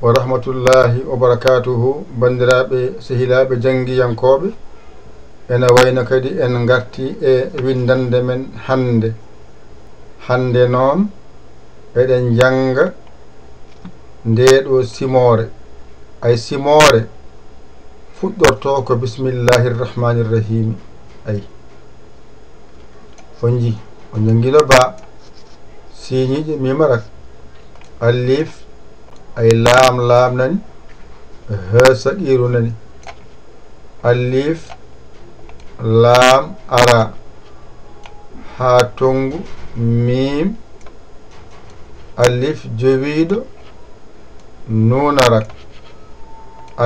wa rahmatullahi wa barakatuhu bandiraɓe sehilaɓe jangiyankoɓe ene wayno kadi en garti e windande men hande noon eɗen janga ndeɗo simore ay simore fuɗɗorto ko bismillahirrahmanirrahim ay on ji on jangino ba siñiƴe mimarak alif ay laam nani ha saqiru nani alif laam ara ha tongu mim alif jowiɗo nunarak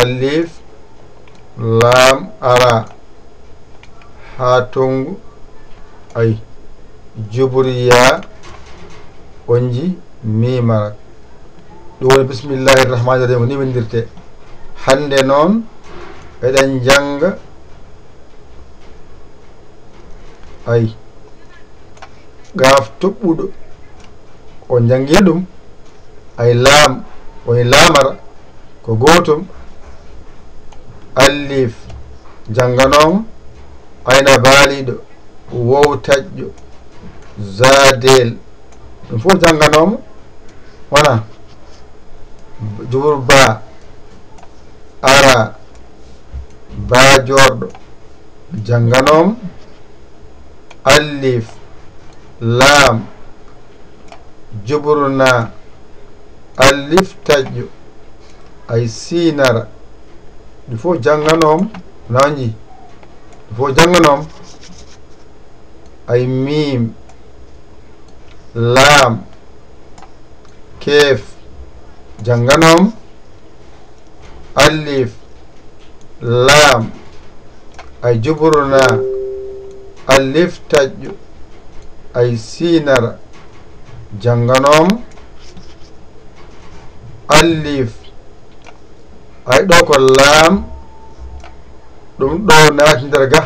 alif laam ara ha tongu ay juburiya onji mimarak ɗum woni bismillahirrahmanirrahim ni windirte hande noon eɗen janga ay gaaf toɓɓuɗo on jangi ɗum ay laam woni laamara ko gotum alif janganoma ayna baaliɗo wowtaƴƴo zadel ɗum fof janganoma wona jubur ba ara ba jorɗo janganoma alif laam juburna alif taƴƴo ay sinara ɗum fof janganoma nawji ɗum fof janganoma ay mim laam keef janganom alif laam ay juburna alif taƴƴo ay sinara janganom alif ay ɗo ko laam ɗum ɗo naati nder ga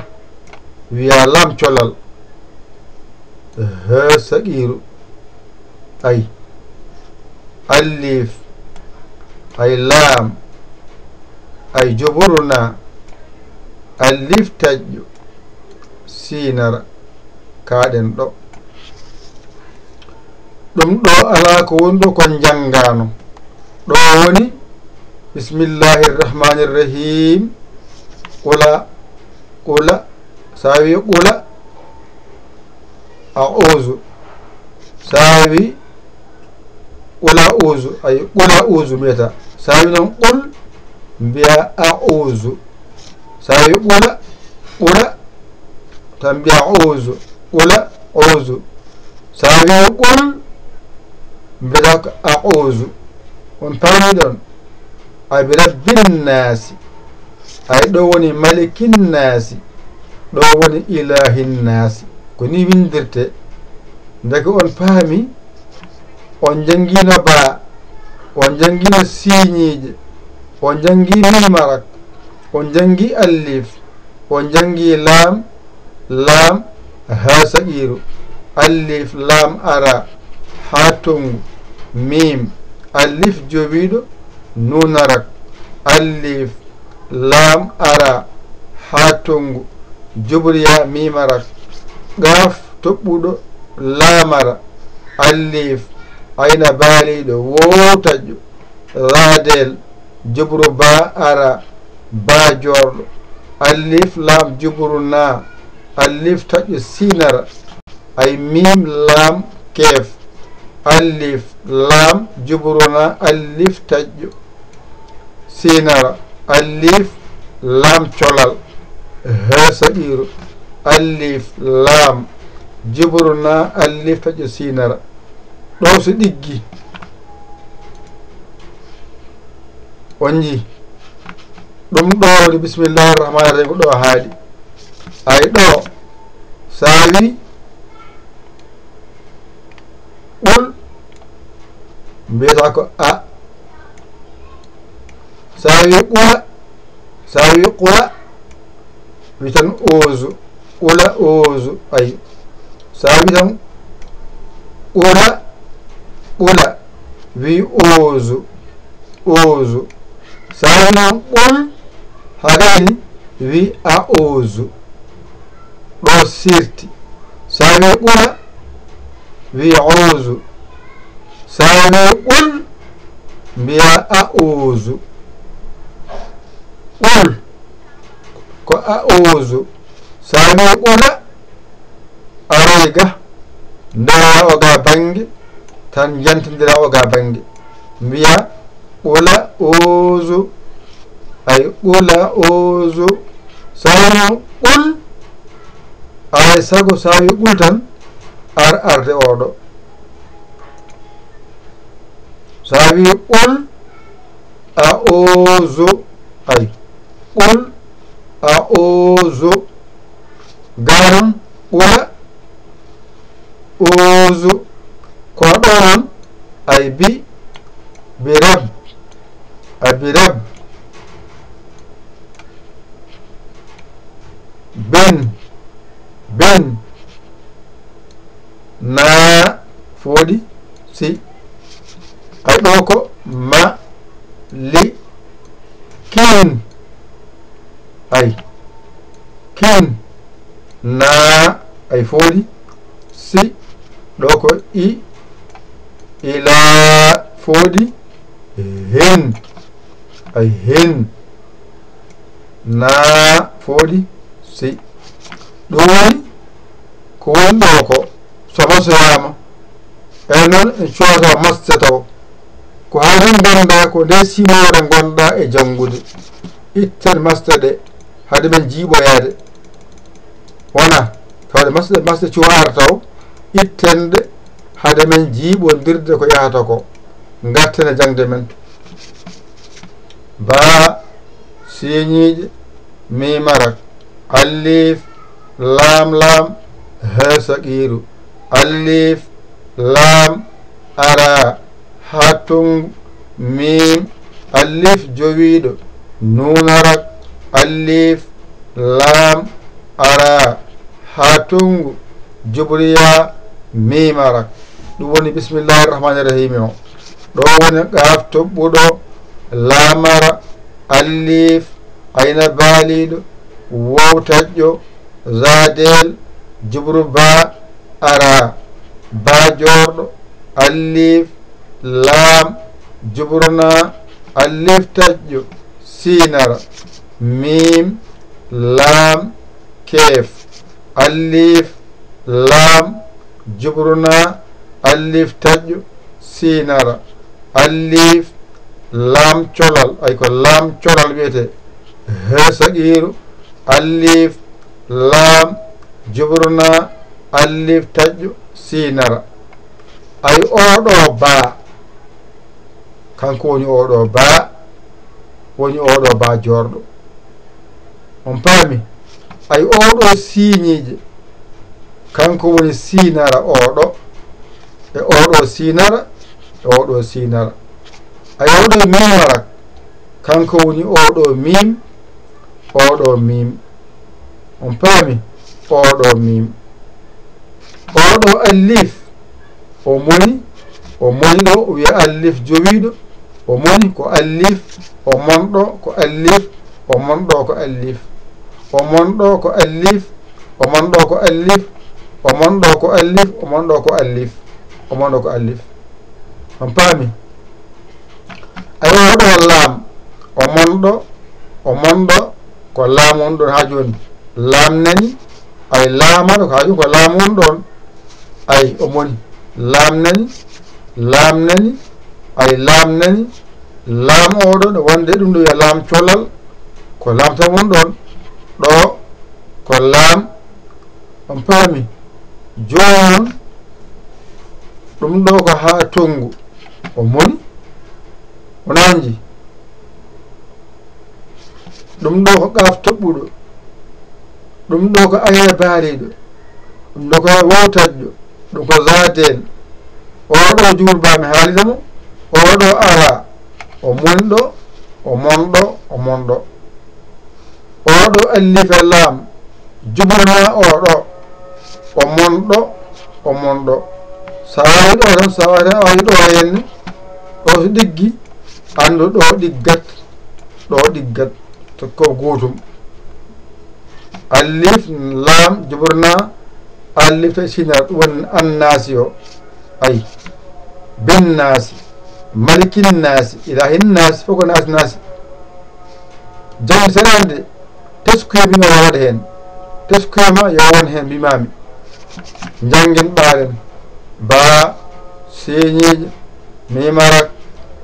wiya laam colal ha saqiru ay alif ay laam ay juburna alif taƴƴo sinara kaɗen ɗo ɗum ɗo ala ko woni ɗo kon jangano ɗo woni bismillahirrahmanirrahim qula sawi qula a'uzu sawi qula uzu ay qula uzu meta sawi non qul biya a'uzu sawi qula tan biya a'uzu qula uzu sawi qul biya a'uzu on pami ɗon ay bi rabbin nasi ay ɗo woni malikin nasi ɗo woni ilahin nasi ko ni windirte ndeke on paami on jangino ba on jangino siñiije on jangi mimarak on jangi alif on jangi laam ha saqiru alif laam ara ha tongu mim alif jowiɗo nunarak alif laam ara ha tongu jubriya mimarak gaaf toɓɓuɗo laamara alif ayna baaliɗo wowtaƴƴo radel jubru ba ara ba jorɗo alif laam jubru na alif taƴƴo sinara ay mim laam keef alif laam jubru na alif taƴƴo sinara alif laam colal ha saqiru alif laam juburna alif taƴƴo sinara ɗo so ɗiggi on ji ɗum ɗo woni bismillahirrahmanirrahim ko ɗo haaɗi ay ɗo sawi qul mbiyata ko a sawi qula wi tan uzu qula uzu ay sawi tan qula wi uzu أوزو ساوي قل هاغاني وي أوزو ɗo sirti sawi ɓura wi auzu sawi ɓul mbiya auzu ɓul ko auzu sawi ɓura aroyga ndawa oga bange tan jantodira oga bange mbiya ɓula auzu ay ɓula auzu sawi ɓul ay sago sawi ɓul tan arde oɗo sawi ɓul auzu ay ɓul auzu garon ɓula auzu ko ɗon ay birab abirab ben na foodi si ay ɗo ko ma li kin ay kin na ay foodi si ɗo ko ila foodi hen ay hen na foodi si ɗum woni ko woni ɗo ko so masoyama e noon en coota maste taw ko haden ganda ko nde simore gonɗa e janngude itten maste ɗe hade men jiiɓoyade wona tawde maste cuwar taw ittende hade men jiiɓodirde ko yahata ko gartene jangde men ba siñiije mimarak alif lam ha saqiru alif lam ara hatung mim alif jowiɗo nunarak alif lam ara hatungu jubriya mimarak ɗum woni bismillahir rahmanir rahim o ɗo woni qaf toɓɓuɗo lamara alif ayna baaliɗo wowtaƴƴo zadel jubru ba ara ba jorɗo alif lam jubruna alif taƴƴo sinara mim lam kef alif lam jubruna alif taƴƴo sinara alif lam colal ay ko lam colal wiyete he saqiru alif lam jubruna alif taƴƴo sinara ay oɗo ba kanko woni oɗo ba jorɗo on paami ay oɗo siñiije kanko woni sinara oɗo e oɗo sinara e oɗo sinara ay oɗo mimarak kanko woni oɗo mim on paami oɗo mim oɗo alif o moni ɗo wiya alif jowiɗo o moni ko alif o monɗo ko alif o monɗo ko alif o monɗo ko alif o monɗo ko alif o monɗo ko alif o monɗo ko alif o monɗo ko alif on paami ay oɗo lam o monɗo ko laam won ɗon ha joni laam nani ay laamaɗo ko ha joni ko laam won ɗon ay o moni laam nani ay laam nani laam oɗo ne wonde ɗum ɗo wiya laam colal ko laam tan won ɗon ɗo ko laam on paami joni ɗum ɗo ko ha tongu o moni o nanji ɗum ɗo ko qaf toɓɓuɗo ɗum ɗo ko ayna baaliɗo ɗum ɗo ko wowtaƴƴo ɗum ko zadel oɗo juurbami haalidamo oɗo ara o monɗo oɗo allife laam jubrana oɗo o monɗo sa wawi ɗo tan sa wawi ɗo henne ɗo so ɗiggi andu ɗo ɗiggat to ko gotum alif lam juburna alif ta sinar won annasi o ay bin nasi malikin nasi ilahin nasi foko nasi jam senande teskuye bino waɗa hen teskuyema yo won hen mbimami janguen ɓaren ba señijo mimarak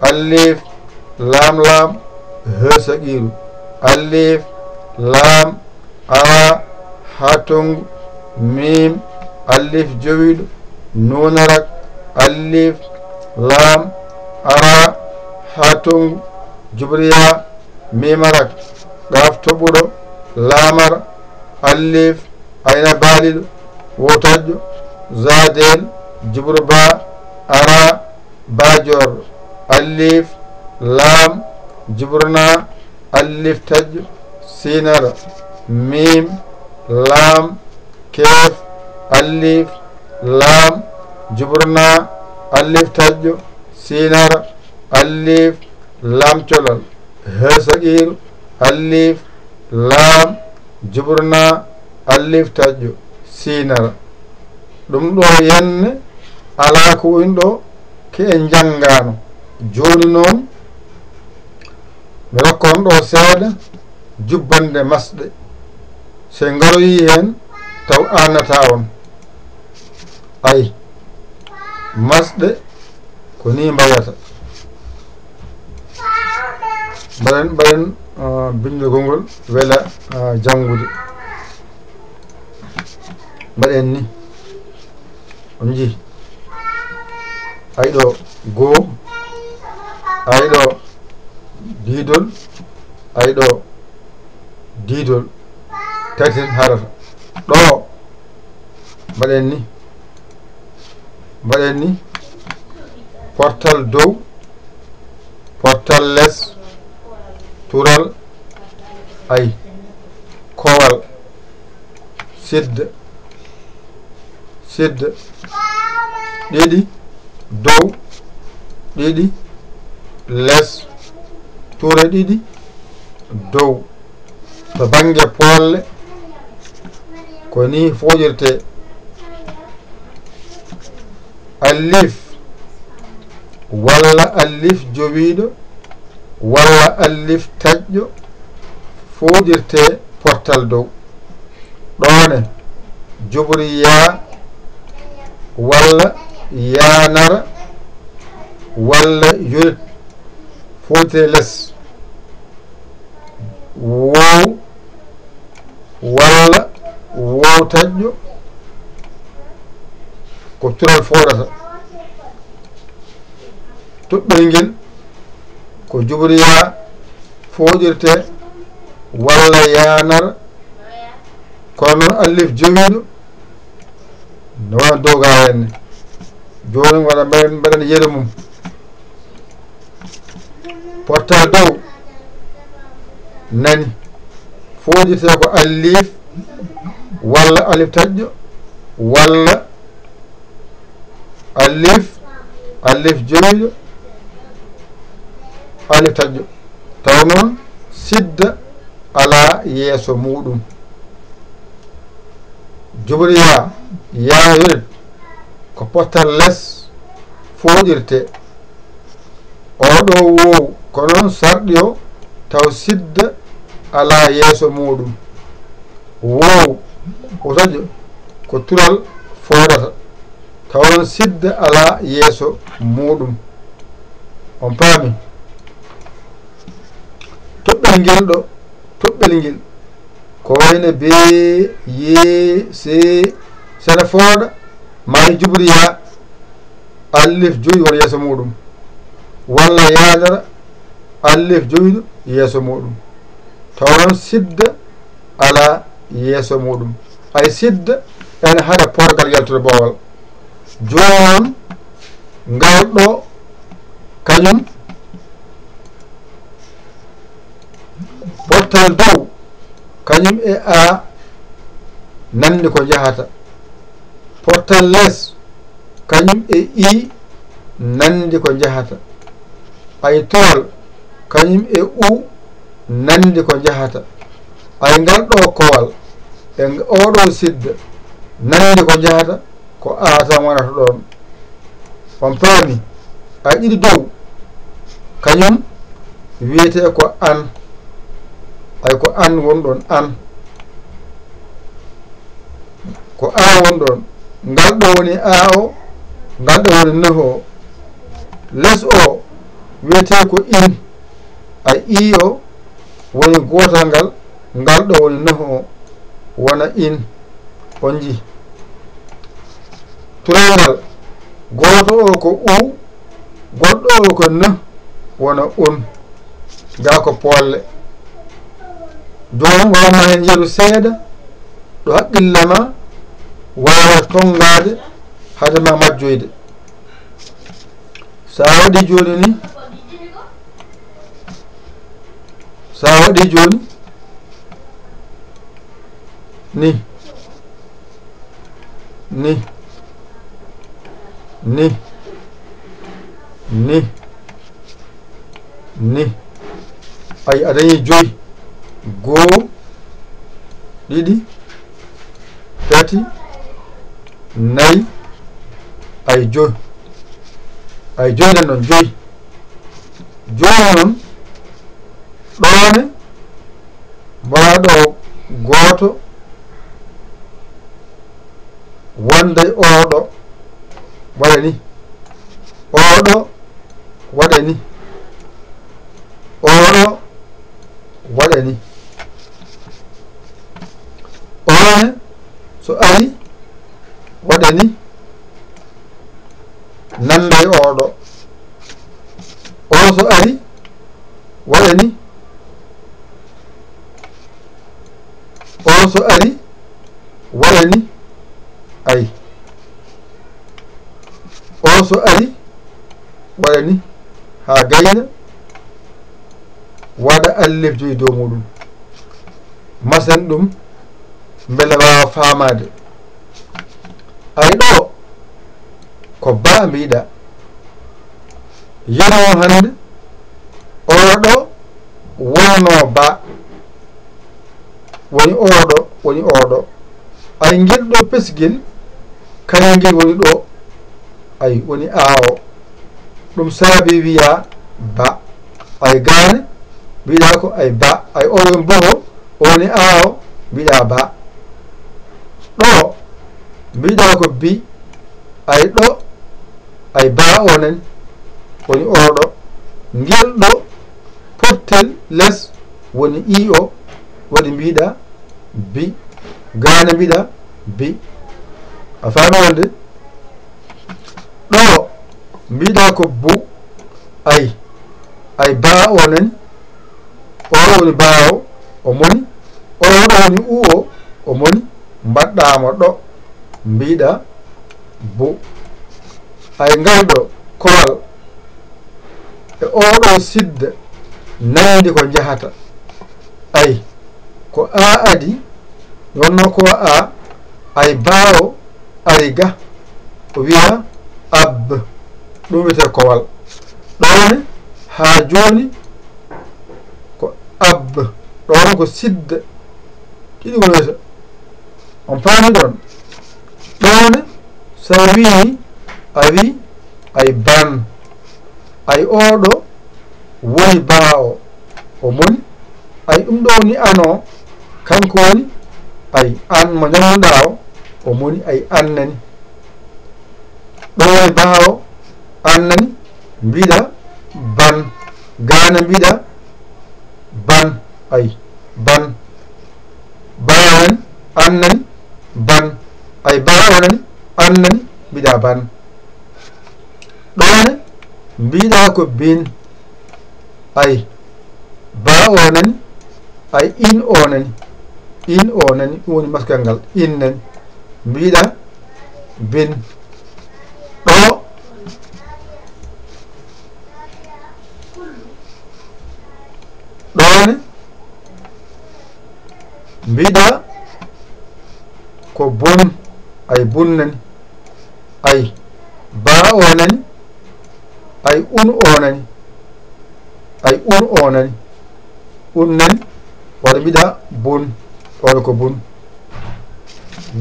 alif lam hesaqiru alif lam ara hatung mim alif jowiɗo nunarak alif lam ara hatung jubriya mimarak ɗaf toɓuɗo lamar alif ayna baliɗo wotajo zadel jubru ba ara bajor alif lam jubrna alif tajjo sinara mim lam kef alif lam jubrna alif tajjo sinara alif lam colal hesaqiru alif lam jubrna alif tajjo sinara ɗum ɗo yenne ala ko woni ɗo ke en janngano joni noon mi rokkon ɗo seeɗa jubbande masɗe se ngaroyi hen taw annata on ay masɗe ko ni mbayata mbaɗen bindugol ngol wela janngude mbaɗen ni on jii ay ɗo goo ay ɗo diidol ay ɗo diidol tati harata ɗo mbaɗen ni portal dow portal less tural ay kowal sidda ɗiɗi dow ɗiɗi less ture ɗiɗi dow to bange polle ko ni foƴirte alif walla alif jowiɗo walla alif taƴƴo foƴirte portal dow ɗone jubri ya walla yanara walla yurit foƴirte less wow walla wow taƴƴo ko tural foɗata toɓɓel ngel ko jubriya foƴirte walla yanar kono noon alif jowiɗo no wona doga henne joni waɗa mbaɗen yere mum portal dow nani foƴirte ko alif walla alif taƴƴo walla alif jowiɗo alif taƴƴo taw noon sidda ala yeeso muɗum jubriya yayoret ko portal less foƴirte oɗo wow ko noon sarɗi o taw sidda ala yeeso muɗum wow o taƴƴo ko tural foɗata taw noon sidda ala yeeso muɗum on paami toɓɓel ngel ko wayno be ye se sene fooɗa mayi jubriya alif joyi wona yeeso muɗum walla yadara alif joyiɗo yeeso muɗum taw noon sidda ala yeeso muɗum ay sidda ene haɗa porgal yaltude boowal joni noon ngal ɗo kañum portal dow kañum e a nandi ko jahata portal less kañum e i nandi ko jahata ay tural kañum e u nandi ko jahata ay ngal ɗo kowal e oɗo sidda nandi ko jahata ko a tan wonata ɗon on paami ay ɗiɗi dow kañum wiyete ko an ay ko an wonɗon an ko a wonɗon ngal ɗo woni a o ngal ɗo woni neho o les o wiyete ko in ay i o woni gotal ngal ngal ɗo woni neho o wona in on ji turangal goto o ko u goɗɗo o ko ne wona on ga ko polle joni wawma hen yeru seeɗa ɗo haqqillema wawa tongade hadema majjoyde sa waɗi joni ni sa waɗi joni ni ni ni ni ni ay a dañi joyi goo ɗiɗi tati nayi ay joyi ay joyi non joyi joyi noon ɗone mbaɗo goto wonday oɗo waɗa ni oɗo waɗa ni oɗo waɗa ni one so ari waɗa ni nanday oɗo o so ari waɗa ni o so ari waɗa ni ay o so ari waɗa ni ha gayna waɗa allef joyi dow muɗum masen ɗum beele wawa famade ay ɗo ko ba mbiɗa yano hande oɗo wonno ba woni oɗo woni oɗo ay ngel ɗo pesguel kañum ngel woni ɗo ay woni awo ɗum saabi wiya ba ay gane mbiɗa ko ay ba ay oɗon boho o woni awo mbiɗa ba ɗo mbiɗa ko bi ay ɗo ay ba onen woni oɗo ngel ɗo pottel less woni i o waɗi mbiɗa bi gane mbiɗa bi a faami wonde ɗo mbiɗa ko bu ay ba onen o woni bawo o moni oɗo woni u o o moni mbaɗɗamo ɗo mbiɗa bu ay ngal ɗo kowal e oɗo sidda nandi ko jahata ay ko a adi wonno ko a ay bawo ari ga o wiya ab ɗum wiyete kowal ɗone ha joni ko ab ɗon ko sidda ɗiɗi wonata on paami ɗon ɗone sa wi a wi ay ban ay oɗo woni bawo o moni ay ɗum ɗo woni ano kanko woni ay an mo ñamnuɗa o moni ay annani ɗo woni bawo annani mbiɗa ban gana mbiɗa ban ay ban bawen annani ban ay bawanani annani mbiɗa ban ɗone mbiɗa ko bin ay ba onani ay in onani ɗum woni maskal ngal innani mbiɗa bin ɗo ɗone mbiɗa ko bun ay bunnani ay ba onani ay un onani ay o nani nani wala mbiɗa bun wala ko bun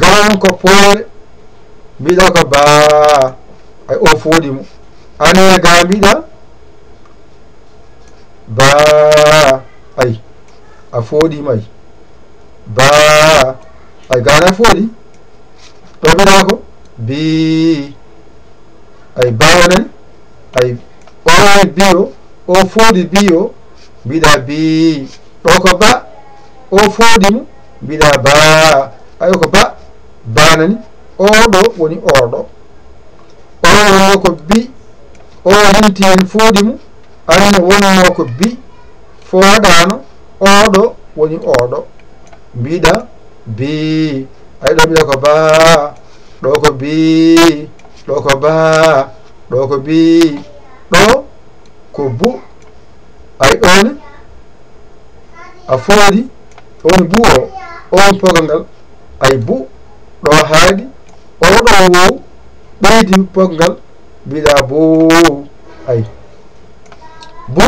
garan ko poore mbiɗa ko ba ay o fooɗi mo ane ga mbiɗa ba ay a fooɗima ay ba ay gana fooɗi ɗo mbiɗa ko bi ay bawa nani ay o bi o fooɗi bi o mbiɗa bi ɗo ko ba o fooɗi mo mbiɗa ba ay ko ba banani oɗo woni oɗo oɗo ko bi o henti hen fooɗi mo anne wonno ko bi fooɗano oɗo woni oɗo mbiɗa bi ay ɗo mbiɗa ko ba ɗo ko bi ɗo ko ba ɗo ko bi ɗo ko bu ay ɗone a fooɗi on bu o on pogal ngal ay bu ɗo haaɗi oɗo wo ɓeydi pogal ngal mbiɗa bu ay bu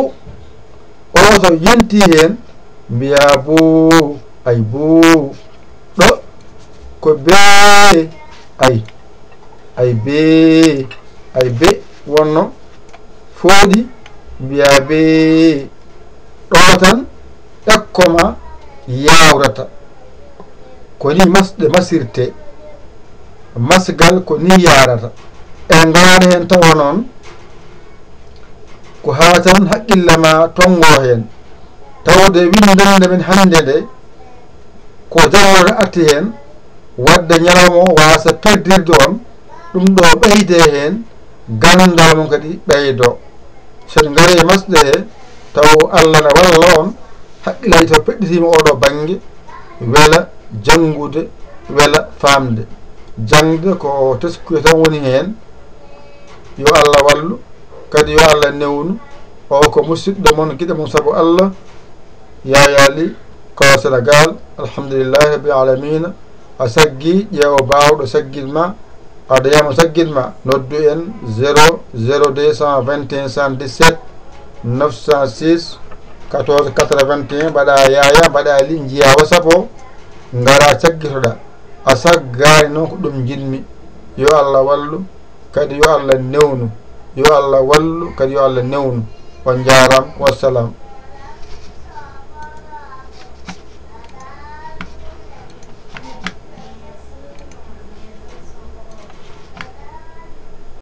o so yenti hen mbiya bu ay bu ɗo ko be ay be wonno fooɗi mbiya be ɗo tan ɗakkoma yawrata ko ni masɗe masirte masgal ko ni yarata en gaani hen tawa noon ko ha tan haqqille ma tongo hen tawde windande men hande nde ko jarore atti hen wadde ñalawma o wasa perdirde on ɗum ɗo ɓeyde hen gandal mum kadi ɓeydo sen gaari masɗe he taw Allah ne walla on haqqille to peɗɗitima oɗo banggue wela jangude wela famde jangde ko teskuye tan woni hen yo Allah wallu kadi yo Allah newnu o ko musidɗo mon guiɗo mum saabu Allah yayali ko Sénégal alhamdulillahi rabbil alamina a saggi ƴeewo bawɗo saggidma aɗa yama saggidma noddu en 00221 117 906 14 81 mbaɗa yaya mbaɗa li jiya WhatsApp o ngara saggitoɗa a saggani noon ko ɗum jinmi yo Allah wallu kadi yo Allah newnu yo Allah wallu kadi yo Allah newnu on jaram wassalam